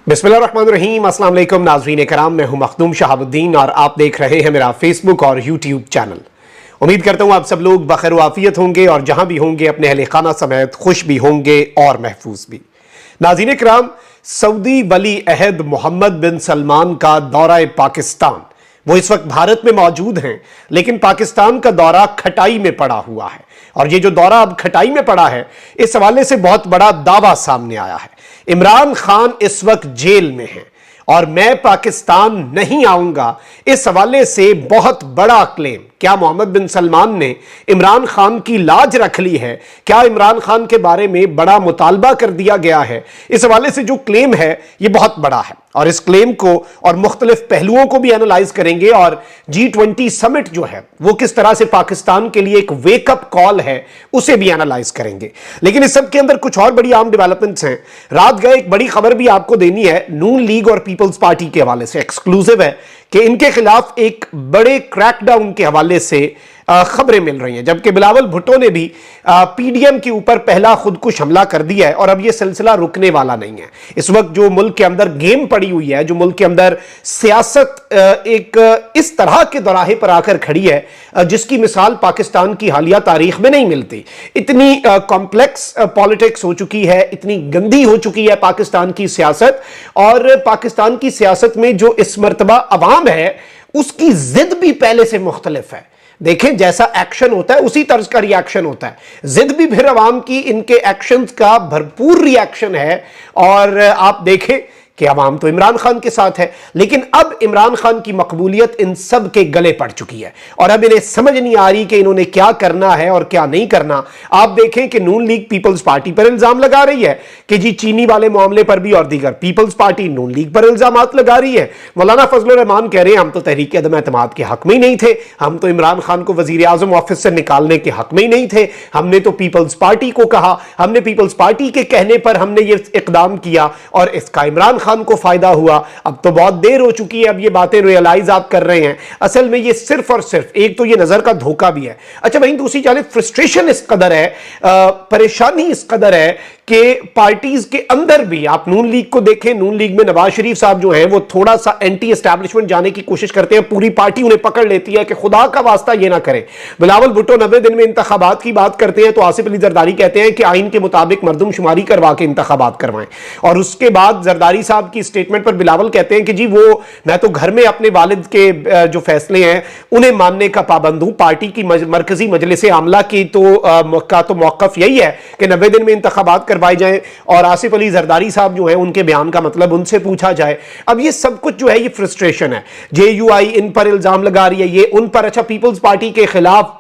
बिस्मिल्लाहिर्रहमानिर्रहीम। अस्सलाम वालेकुम नाज़रीन कराम, मैं हूं मखदूम शहाबुद्दीन और आप देख रहे हैं मेरा फेसबुक और यूट्यूब चैनल। उम्मीद करता हूं आप सब लोग बखैर वाफियत होंगे और जहां भी होंगे अपने अहले खाना समेत खुश भी होंगे और महफूज भी। नाज़रीन कराम, सऊदी वली अहद मोहम्मद बिन सलमान का दौरा पाकिस्तान, वो इस वक्त भारत में मौजूद हैं, लेकिन पाकिस्तान का दौरा खटाई में पड़ा हुआ है। और ये जो दौरा अब खटाई में पड़ा है, इस हवाले से बहुत बड़ा दावा सामने आया है। इमरान खान इस वक्त जेल में हैं और मैं पाकिस्तान नहीं आऊंगा, इस हवाले से बहुत बड़ा क्लेम। क्या मोहम्मद बिन सलमान ने इमरान खान की लाज रख ली है? क्या इमरान खान के बारे में बड़ा मुतालबा कर दिया गया है? इस हवाले से जो क्लेम है ये बहुत बड़ा है और इस क्लेम को और मुख्तलिफ पहलुओं को भी एनालाइज करेंगे और G20 समिट जो है वो किस तरह से पाकिस्तान के लिए एक वेकअप कॉल है उसे भी एनालाइज करेंगे। लेकिन इस सब के अंदर कुछ और बड़ी आम डेवलपमेंट्स हैं। रात गए एक बड़ी खबर भी आपको देनी है, नून लीग और पीपल्स पार्टी के हवाले से एक्सक्लूसिव है कि इनके खिलाफ एक बड़े क्रैकडाउन के हवाले से खबरें मिल रही हैं, जबकि बिलावल भुट्टो ने भी पीडीएम के ऊपर पहला खुदकुश हमला कर दिया है और अब यह सिलसिला रुकने वाला नहीं है। इस वक्त जो मुल्क के अंदर गेम पड़ी हुई है, जो मुल्क के अंदर सियासत एक इस तरह के दौराहे पर आकर खड़ी है जिसकी मिसाल पाकिस्तान की हालिया तारीख में नहीं मिलती। इतनी कॉम्प्लेक्स पॉलिटिक्स हो चुकी है, इतनी गंदी हो चुकी है पाकिस्तान की सियासत, और पाकिस्तान की सियासत में जो इस मर्तबा अवाम है उसकी जिद भी पहले से मुख्तलिफ है। देखें, जैसा एक्शन होता है उसी तर्ज का रिएक्शन होता है। जिद भी फिर अवाम की इनके एक्शंस का भरपूर रिएक्शन है। और आप देखें कि अवाम तो इमरान खान के साथ है, लेकिन अब इमरान खान की मकबूलियत इन सब के गले पड़ चुकी है और अब इन्हें समझ नहीं आ रही कि इन्होंने क्या करना है और क्या नहीं करना। आप देखें कि नून लीग पीपल्स पार्टी पर इल्जाम लगा रही है कि जी चीनी वाले मामले पर भी, और दीगर पीपल्स पार्टी नून लीग पर इल्जाम लगा रही है। मौलाना फजलुर रहमान कह रहे हैं हम तो तहरीक अदम एतमाद के हक में ही नहीं थे, हम तो इमरान खान को वजीर आजम ऑफिस से निकालने के हक में ही नहीं थे, हमने तो पीपल्स पार्टी को कहा, हमने पीपल्स पार्टी के कहने पर हमने ये इकदाम किया और इसका इमरान खान को फायदा हुआ। अब तो बहुत देर हो चुकी है, अब ये बातें रियलाइज आप कर रहे हैं। असल में ये सिर्फ और सिर्फ एक तो ये नजर का धोखा भी है। अच्छा, वहीं दूसरी जानिब फ्रस्ट्रेशन इस कदर है, परेशानी इस कदर है कि पार्टीज के अंदर भी आप नून लीग को देखें, नून लीग में नवाज शरीफ साहब जो हैं वो थोड़ा सा एंटी एस्टैब्लिशमेंट जाने की कोशिश करते हैं, पूरी पार्टी उन्हें पकड़ लेती है कि खुदा का वास्ता ये ना करें। बिलावल भुट्टो 90 दिन में इंतखाबात की बात करते हैं तो आसिफ अली जरदारी कहते हैं कि आइन के मुताबिक मरदमशुमारी करवा के इंतखाबात करवाएं, और उसके बाद जरदारी साहब की स्टेटमेंट पर बिलावल कहते हैं कि जी वो मैं तो घर में अपने वालिद के जो फैसले हैं उन्हें मानने का पाबंद हूं, पार्टी की मरकजी मजलिस आमला की तो मौकफ यही है कि 90 दिन में इंतखाबात करवाए जाएं और आसिफ अली जरदारी साहब जो है उनके बयान का मतलब उनसे पूछा जाए। अब ये सब कुछ जो है ये फ्रस्ट्रेशन है। जेयूआई इन पर इल्जाम लगा रही है, ये उन पर। अच्छा, पीपल्स पार्टी के खिलाफ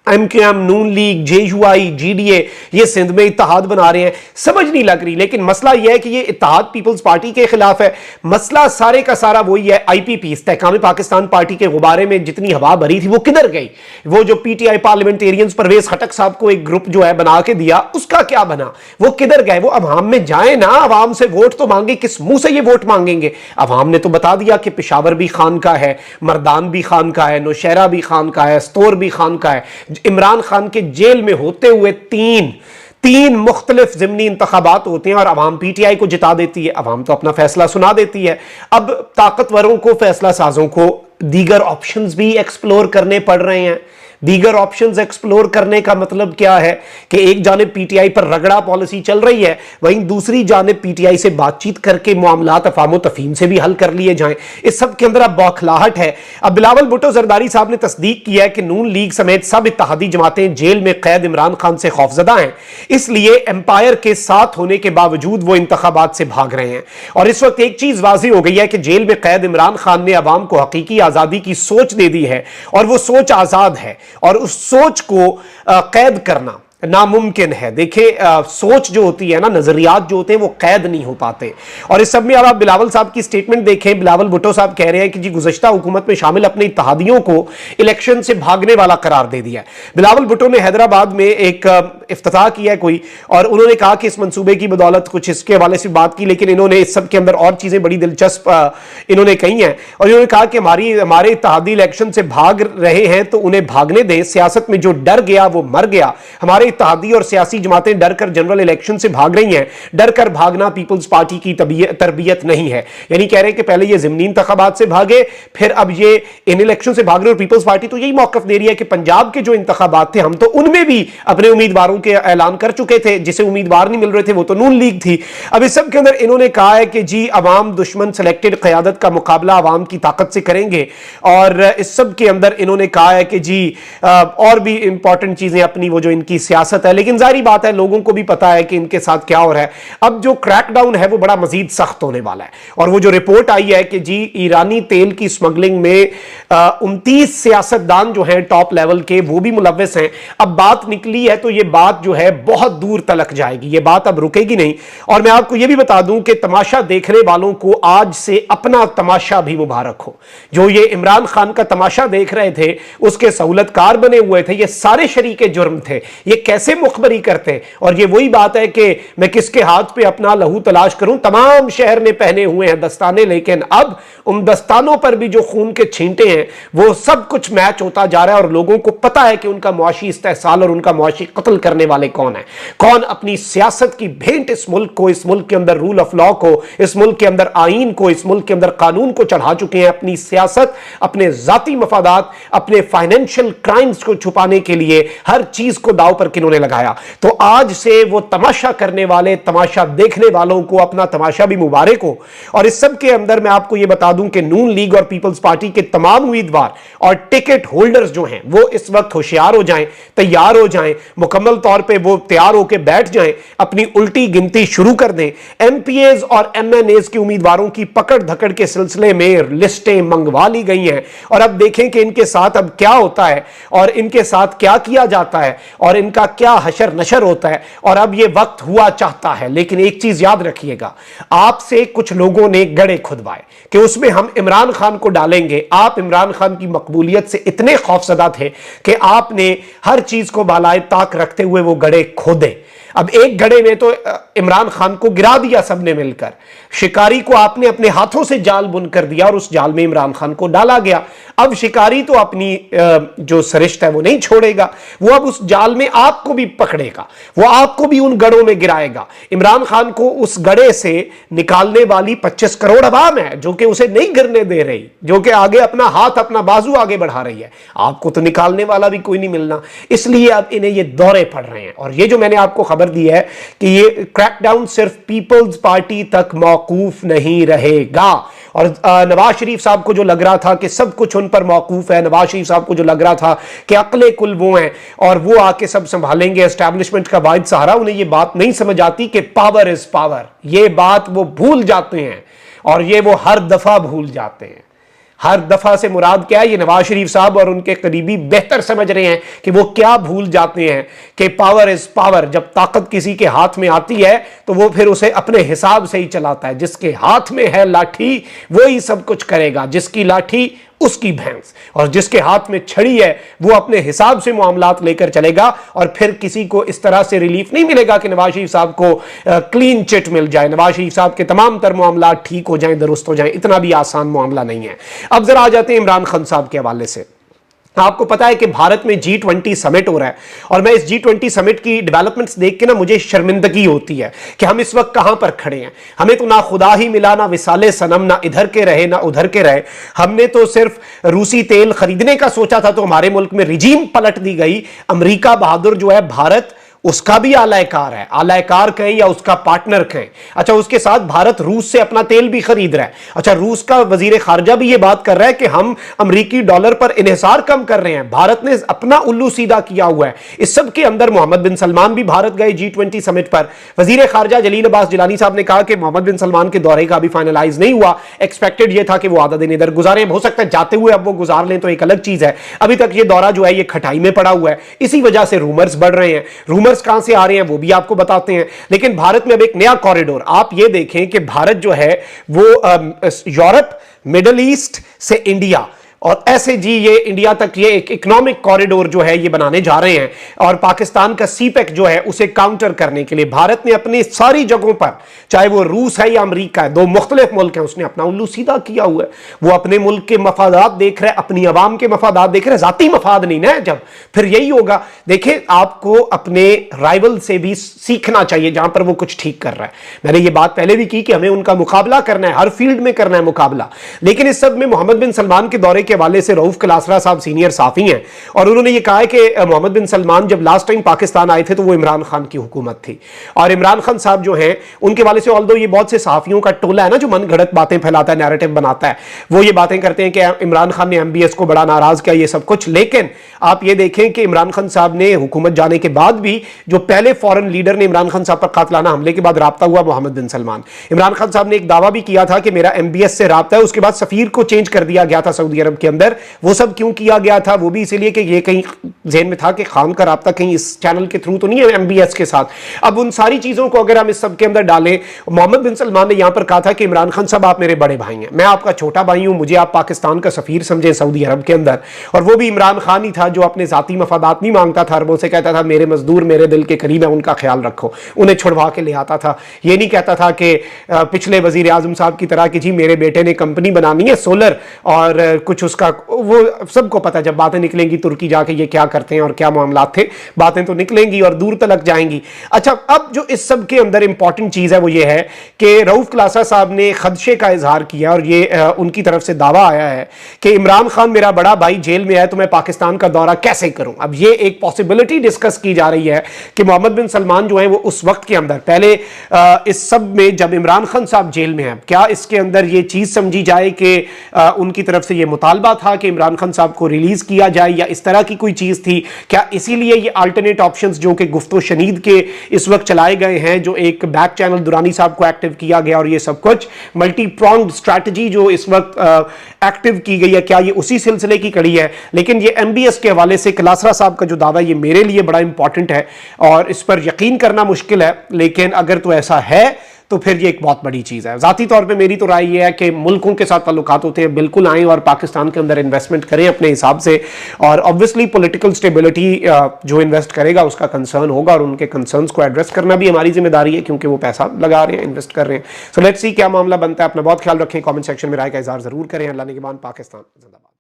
एमकेएम, नून लीग, जेयूआई, जीडीए ये सिंध में इत्तेहाद बना रहे हैं, समझ नहीं लग रही। लेकिन मसला यह है कि ये इत्तेहाद पीपल्स पार्टी के खिलाफ है। मसला सारे का सारा वही है, आईपीपी इस्तेहकाम पाकिस्तान पार्टी के गुब्बारे में जितनी हवा भरी थी वो किधर गई? वो जो पीटीआई पार्लियामेंटेरियंस परवेज खटक साहब को एक ग्रुप जो है बना के दिया, उसका क्या बना? वो किधर गए? वो अवाम में जाए ना, अवाम से वोट तो मांगे। किस मुंह से ये वोट मांगेंगे? अवाम ने तो बता दिया कि पेशावर भी खान का है, मर्दान भी खान का है, नौशहरा भी खान का है, स्तोर भी खान का है। इमरान खान के जेल में होते हुए तीन मुख्तलिफ ज़िमनी इंतखाबात होते हैं और अवाम पीटीआई को जिता देती है। अवाम तो अपना फैसला सुना देती है। अब ताकतवरों को, फैसला साजों को दीगर ऑप्शंस भी एक्सप्लोर करने पड़ रहे हैं। दीगर ऑप्शंस एक्सप्लोर करने का मतलब क्या है कि एक जानिब पीटीआई पर रगड़ा पॉलिसी चल रही है, वहीं दूसरी जानिब पीटीआई से बातचीत करके मामलात अफाम तफहीम से भी हल कर लिए जाएं। इस सब के अंदर अब बौखलाहट है। अब बिलावल भुट्टो जरदारी साहब ने तस्दीक किया है कि नून लीग समेत सब इत्तेहादी जमातें जेल में कैद इमरान खान से खौफजदा हैं, इसलिए एम्पायर के साथ होने के बावजूद वो इंतखाबात से भाग रहे हैं। और इस वक्त एक चीज वाज़ेह हो गई है कि जेल में कैद इमरान खान ने अवाम को हकीकी आजादी की सोच दे दी है और वो सोच आजाद है और उस सोच को कैद करना नामुमकिन है। देखिए, सोच जो होती है ना, नजरियात जो होते हैं वो कैद नहीं हो पाते। और इस सब में अब आप बिलावल साहब की स्टेटमेंट देखें। बिलावल भुट्टो साहब कह रहे हैं कि जी गुज़श्ता हुकूमत में शामिल अपने इत्तेहादियों को इलेक्शन से भागने वाला करार दे दिया है। बिलावल भुट्टो ने हैदराबाद में एक इफ्तिताह किया है कोई, और उन्होंने कहा कि इस मंसूबे की बदौलत कुछ इसके हवाले से बात की, लेकिन इन्होंने इस सब के अंदर और चीजें बड़ी दिलचस्प इन्होंने कही हैं। और इन्होंने कहा कि हमारे इत्तेहादी इलेक्शन से भाग रहे हैं तो उन्हें भागने दें, सियासत में जो डर गया वो मर गया, हमारे इत्तेहादी और सियासी जमातें डर कर जनरल इलेक्शन से भाग रही हैं, डर कर भागना पीपल्स पार्टी की तरबियत नहीं है। यानी कह रहे हैं कि पहले ये ज़िमनी इंतखाबात से भागे, फिर अब ये इन इलेक्शन से भाग रहे, और पीपल्स पार्टी तो यही मौकफ दे रही है कि पंजाब के जो इंतखाबात थे हम तो उनमें भी अपने उम्मीदवारों के ऐलान कर चुके थे, जिसे उम्मीदवार नहीं मिल रहे थे वो तो नून लीग थी। अब इस सब के अंदर इन्होंने कहा है कि जी अवाम दुश्मन सिलेक्टेड क़यादत का मुकाबला अवाम की ताकत से करेंगे, और इस सब के अंदर इन्होंने कहा है कि जी और भी इंपॉर्टेंट चीजें अपनी, वो जो इनकी सियासत है। लेकिन जाहिर बात है लोगों को भी पता है कि इनके साथ क्या हो रहा है। अब जो क्रैकडाउन है वो बड़ा मजीद सख्त होने वाला है, और वो जो रिपोर्ट आई है कि जी ईरानी तेल की स्मगलिंग में 29 सियासतदान जो हैं टॉप लेवल के वो भी मुलव्वस हैं। अब बात निकली है तो ये बात जो है बहुत दूर तलक जाएगी, ये बात अब रुकेगी नहीं। और मैं आपको ये भी बता दूं कि तमाशा देखने वालों को आज से अपना तमाशा भी मुबारक हो। जो ये इमरान खान का तमाशा देख रहे थे, उसके सहूलतकार बने हुए थे, ये सारे शरीके जुर्म थे, ये कैसे मुखबरी करते। और ये वही बात है कि मैं किसके हाथ पे अपना लहू तलाश करूं। तमाम शहर ने पहने हुए हैं दस्ताने, लेकिन अब उन दस्तानों पर भी जो खून के छींटे हैं वो सब कुछ मैच होता जा रहा है, और लोगों को पता है कि उनका मुआशी इस्तेहसाल और उनका मुआशी कत्ल करने वाले कौन है। कौन अपनी सियासत की भेंट इस मुल्क को, इस मुल्क के अंदर रूल ऑफ लॉ को, इस मुल्क के अंदर आईन को, इस मुल्क के अंदर कानून को चढ़ा चुके हैं। अपनी सियासत, अपने जाती मफादात, अपने फाइनेंशियल क्राइम्स को छुपाने के लिए हर चीज को दांव पर किन्होंने लगाया। तो आज से वो तमाशा करने वाले, तमाशा देखने वालों को अपना तमाशा भी मुबारक हो। और इस सब के अंदर मैं आपको यह बता दूं कि नून लीग और पीपल्स पार्टी के तमाम उम्मीदवार और टिकट होल्डर्स जो हैं वो इस वक्त होशियार हो जाएं, तैयार हो जाएं, मुकम्मल तौर पे वो तैयार होकर बैठ जाएं, अपनी उल्टी गिनती शुरू कर दें। एमपीएज और एमएनएज के उम्मीदवारों की पकड़ धकड़ के सिलसिले में लिस्टें मंगवा ली गई हैं, और अब देखें कि इनके साथ अब क्या होता है और इनके साथ क्या किया जाता है और इनका क्या हशर नशर होता है। और अब ये वक्त हुआ चाहता है, लेकिन एक चीज याद रखिएगा, आपसे कुछ लोगों ने गड़े खुदवाए कि उसमें हम इमरान खान को डालेंगे। आप इमरान खान की मकबूलियत से इतने खौफजदा थे कि आपने हर चीज को बालाए ताक रखते हुए वो गड़े खोदे। अब एक गड़े में तो इमरान खान को गिरा दिया सबने मिलकर, शिकारी को आपने अपने हाथों से जाल बुन कर दिया और उस जाल में इमरान खान को डाला गया। अब शिकारी तो अपनी जो सरिश्त है वो नहीं छोड़ेगा, वो अब उस जाल में आपको भी पकड़ेगा, वो आपको भी उन गड़ों में गिराएगा। इमरान खान को उस गड़े से निकालने वाली 25 करोड़ अवाम है जो कि उसे नहीं गिरने दे रही, जो कि आगे अपना हाथ, अपना बाजू आगे बढ़ा रही है। आपको तो निकालने वाला भी कोई नहीं मिलना, इसलिए अब इन्हें ये दौरे पड़ रहे हैं। और ये जो मैंने आपको खबर दी है कि ये क्रैकडाउन सिर्फ पीपल्स पार्टी तक मौकूफ नहीं रहेगा। और नवाज शरीफ साहब को जो लग रहा था कि सब कुछ उन पर मौकूफ है, नवाज शरीफ साहब को जो लग रहा था कि अक्ले कुल वो हैं और वो आके सब संभालेंगे, एस्टैब्लिशमेंट का वाहिद सहारा, उन्हें ये बात नहीं समझ आती कि पावर इज पावर। ये बात वो भूल जाते हैं, और ये वो हर दफा भूल जाते हैं। हर दफा से मुराद क्या है, ये नवाज शरीफ साहब और उनके करीबी बेहतर समझ रहे हैं कि वो क्या भूल जाते हैं कि पावर इज पावर। जब ताकत किसी के हाथ में आती है तो वो फिर उसे अपने हिसाब से ही चलाता है। जिसके हाथ में है लाठी वो ही सब कुछ करेगा, जिसकी लाठी उसकी भैंस, और जिसके हाथ में छड़ी है वो अपने हिसाब से मामलात लेकर चलेगा। और फिर किसी को इस तरह से रिलीफ नहीं मिलेगा कि नवाज शरीफ साहब को क्लीन चिट मिल जाए, नवाज शरीफ साहब के तमाम तर मामलात ठीक हो जाएं, दुरुस्त हो जाएं। इतना भी आसान मामला नहीं है। अब जरा आ जाते हैं इमरान खान साहब के हवाले से। आपको पता है कि भारत में G20 समिट हो रहा है, और मैं इस G20 समिट की डेवलपमेंट्स देख के ना मुझे शर्मिंदगी होती है कि हम इस वक्त कहां पर खड़े हैं। हमें तो ना खुदा ही मिला, ना विसाले सनम, ना इधर के रहे ना उधर के रहे। हमने तो सिर्फ रूसी तेल खरीदने का सोचा था तो हमारे मुल्क में रिजीम पलट दी गई। अमेरिका बहादुर जो है भारत उसका भी आलायकार है, आलायकार कहें या उसका पार्टनर कहें। अच्छा, उसके साथ भारत रूस से अपना तेल भी खरीद रहा है। अच्छा, रूस का वजीर खारजा भी ये बात कर रहा है कि हम अमरीकी डॉलर पर इन्हिसार कम कर रहे हैं। भारत ने अपना उल्लू सीधा किया हुआ है। इस सब के अंदर मोहम्मद बिन सलमान भी भारत गए G20 समिट पर। वजीर खारजा जलील अब्बास जिलानी साहब ने कहा कि मोहम्मद बिन सलमान के दौरे का अभी फाइनलाइज नहीं हुआ, एक्सपेक्टेड ये था कि वो आधा दिन इधर गुजारे, हो सकता है जाते हुए अब वो गुजार लें तो एक अलग चीज है। अभी तक ये दौरा जो है ये खटाई में पड़ा हुआ है। इसी वजह से रूमर्स बढ़ रहे हैं। रूमर्स कहां से आ रहे हैं वो भी आपको बताते हैं। लेकिन भारत में अब एक नया कॉरिडोर, आप ये देखें कि भारत जो है वो यूरोप, मिडिल ईस्ट से इंडिया और ऐसे जी ये इंडिया तक ये एक इकोनॉमिक कॉरिडोर जो है ये बनाने जा रहे हैं और पाकिस्तान का सीपेक जो है उसे काउंटर करने के लिए भारत ने अपनी सारी जगहों पर, चाहे वो रूस है या अमेरिका है, दो मुख्तलिफ मुल्क हैं, उसने अपना उल्लू सीधा किया हुआ है। वो अपने मुल्क के मफादात देख रहे हैं, अपनी अवाम के मफादात देख रहे हैं, जाती मफाद नहीं ना। जब फिर यही होगा, देखिए आपको अपने राइवल से भी सीखना चाहिए जहां पर वो कुछ ठीक कर रहा है। मैंने ये बात पहले भी की कि हमें उनका मुकाबला करना है, हर फील्ड में करना है मुकाबला। लेकिन इस सब में मोहम्मद बिन सलमान के दौरे के हवाले से रऊफ कलासरा साहब सीनियर साफी हैं और उन्होंने ये कहा है कि मोहम्मद बिन सलमान जब लास्ट टाइम पाकिस्तान आए थे तो वो इमरान खान की हुकूमत थी और इमरान खान साहब जो हैं उनके वाले से, ऑल्दो ये बहुत से सहाफियों का टोला है ना जो मन गढ़ंत बातें फैलाता है, नैरेटिव बनाता है, वो ये बातें करते हैं कि इमरान खान ने एमबीएस को बड़ा नाराज किया, ये सब कुछ। लेकिन आप ये देखें कि इमरान खान साहब ने हुकूमत जाने के बाद भी जो पहले फॉरेन लीडर ने इमरान खान साहब पर कातलाना हमले के बाद राब्ता हुआ, मोहम्मद बिन सलमान। इमरान खान साहब ने एक दावा भी किया था कि मेरा एमबीएस से राब्ता है, उसके बाद सफीर को चेंज कर दिया गया था सऊदी अरब के अंदर। वो सब क्यों किया गया था? वो भी इसीलिए कि ये कहीं ज़हन में था कि खान का राब्ता कहीं इस चैनल के थ्रू तो नहीं है एमबीएस के साथ। अब उन सारी चीजों को अगर हम इस सब के अंदर डालें, मोहम्मद बिन सलमान ने यहां पर कहा था कि इमरान खान साहब आप मेरे बड़े भाई हैं, मैं आपका छोटा भाई हूं, मुझे आप पाकिस्तान का सफीर समझें सऊदी अरब के अंदर। और वो भी इमरान खान ही था जो अपने जाती मफादात नहीं मांगता था, अरबों से कहता था मेरे मजदूर मेरे दिल के करीब है, उनका ख्याल रखो, उन्हें छुड़वा के ले आता था। ये नहीं कहता था कि पिछले वजीर आजम साहब की तरह कि जी मेरे बेटे ने कंपनी बनानी है सोलर और कुछ उसका, वो सबको पता जब बातें निकलेंगी तुर्की जाके ये क्या करते हैं और क्या मामला थे, बातें तो निकलेंगी और दूर तलक जाएंगी। अच्छा, अब जो इस सब के अंदर इंपॉर्टेंट चीज है वो ये है कि रऊफ कलासा साहब ने खदशे का इजहार किया और ये उनकी तरफ से दावा आया है कि इमरान खान मेरा बड़ा भाई जेल में है तो मैं पाकिस्तान का दौरा कैसे करूं। अब ये एक पॉसिबिलिटी डिस्कस की जा रही है कि मोहम्मद बिन सलमान जो है वो उस वक्त के अंदर, पहले इस सब में जब इमरान खान साहब जेल में है, क्या इसके अंदर ये चीज समझी जाए कि उनकी तरफ से ये मुतालबा था कि इमरान खान साहब को रिलीज किया जाए या इस तरह की कोई चीज थी क्या? इसीलिए ये अल्टरनेट ऑप्शंस जो कि गुफ्तो शनीद के इस वक्त चलाए गए हैं, जो एक बैक चैनल दुरानी साहब को एक्टिव किया गया और ये सब कुछ मल्टी प्रॉन्ग्ड स्ट्रैटेजी जो इस वक्त एक्टिव की गई है, क्या ये उसी सिलसिले की कड़ी है? लेकिन ये एमबीएस के हवाले से कलासरा साहब का जो दावा ये मेरे लिए बड़ा इंपॉर्टेंट है और इस पर यकीन करना मुश्किल है, लेकिन अगर तो ऐसा है तो फिर ये एक बहुत बड़ी चीज़ है। ज़ाती तौर पे मेरी तो राय ये है कि मुल्कों के साथ ताल्लुकात होते हैं, बिल्कुल आएँ और पाकिस्तान के अंदर इन्वेस्टमेंट करें अपने हिसाब से, और ऑब्वियसली पॉलिटिकल स्टेबिलिटी जो इन्वेस्ट करेगा उसका कंसर्न होगा और उनके कंसर्न्स को एड्रेस करना भी हमारी जिम्मेदारी है क्योंकि वो पैसा लगा रहे हैं, इन्वेस्ट कर रहे हैं। सो लेट्स सी क्या मामला बनता है। अपना बहुत ख्याल रखें, कॉमेंट सेक्शन में राय का इज़हार ज़रूर करें। अल्लाह ने के बाद पाकिस्तान जिंदाबाद।